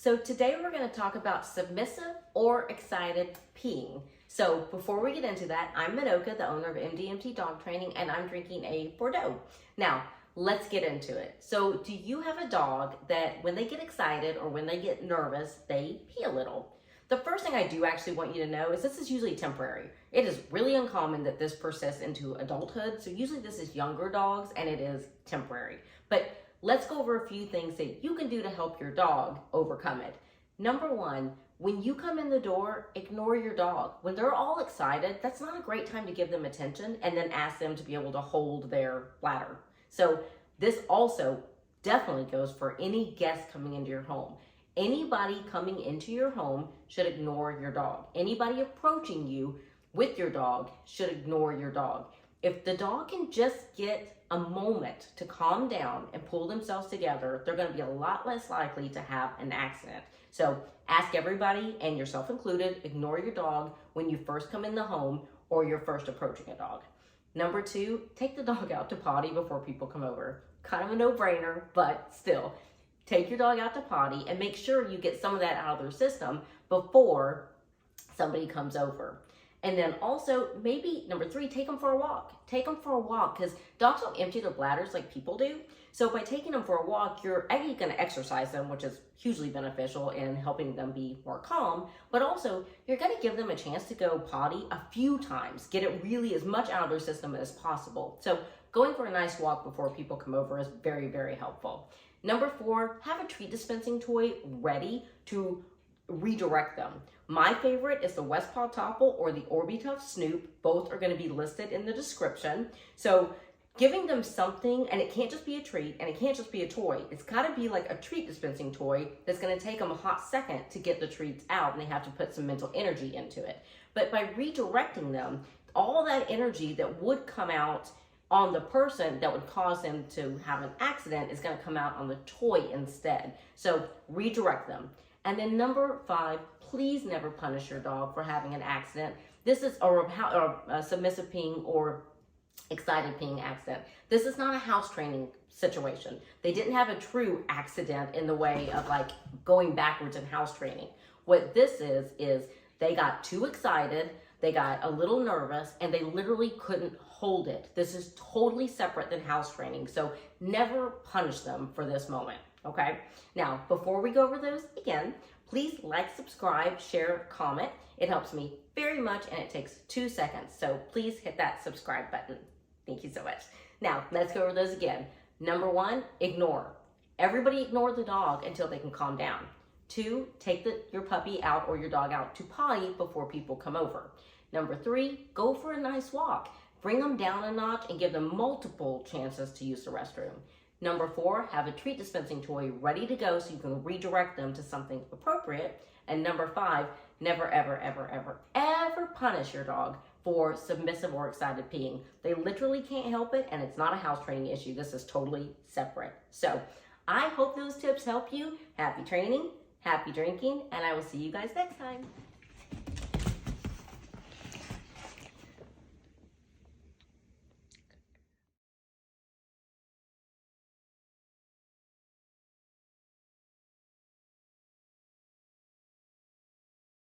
So today we're going to talk about submissive or excited peeing. So before we get into that, I'm Menoka, the owner of MDMT Dog Training, and I'm drinking a Bordeaux. Now, let's get into it. So do you have a dog that when they get excited or when they get nervous, they pee a little? The first thing I do actually want you to know is this is usually temporary. It is really uncommon that this persists into adulthood. So usually this is younger dogs and it is temporary. But let's go over a few things that you can do to help your dog overcome it. Number one, when you come in the door, ignore your dog. When they're all excited, that's not a great time to give them attention and then ask them to be able to hold their bladder. So this also definitely goes for any guest coming into your home. Anybody coming into your home should ignore your dog. Anybody approaching you with your dog should ignore your dog. If the dog can just get a moment to calm down and pull themselves together, they're going to be a lot less likely to have an accident. So ask everybody, and yourself included, ignore your dog when you first come in the home or you're first approaching a dog. Number two, take the dog out to potty before people come over. Kind of a no-brainer, but still. Take your dog out to potty and make sure you get some of that out of their system before somebody comes over. And then also, maybe number three, take them for a walk. Take them for a walk because dogs don't empty their bladders like people do. So by taking them for a walk, you're actually going to exercise them, which is hugely beneficial in helping them be more calm. But also, you're going to give them a chance to go potty a few times. Get it really as much out of their system as possible. So going for a nice walk before people come over is very, very helpful. Number four, have a treat dispensing toy ready to redirect them. My favorite is the Paw Toppl or the Orbee Tuff Snoop. Both are going to be listed in the description. So giving them something, and it can't just be a treat and it can't just be a toy. It's got to be like a treat dispensing toy that's going to take them a hot second to get the treats out, and they have to put some mental energy into it. But by redirecting them, all that energy that would come out on the person that would cause them to have an accident is going to come out on the toy instead. So redirect them. And then number five, please never punish your dog for having an accident. This is a submissive peeing or excited peeing accident. This is not a house training situation. They didn't have a true accident in the way of like going backwards in house training. What this is they got too excited, they got a little nervous, and they literally couldn't hold it. This is totally separate than house training. So never punish them for this moment. Okay, now before we go over those again, please like, subscribe, share, comment. It helps me very much and it takes 2 seconds. So please hit that subscribe button. Thank you so much. Now let's go over those again. Number one, ignore. Everybody ignore the dog until they can calm down. Two, take your puppy out or your dog out to potty before people come over. Number three, go for a nice walk. Bring them down a notch and give them multiple chances to use the restroom. Number four, have a treat dispensing toy ready to go so you can redirect them to something appropriate. And number five, never, ever, ever, ever, ever punish your dog for submissive or excited peeing. They literally can't help it, and it's not a house training issue. This is totally separate. So I hope those tips help you. Happy training, happy drinking, and I will see you guys next time.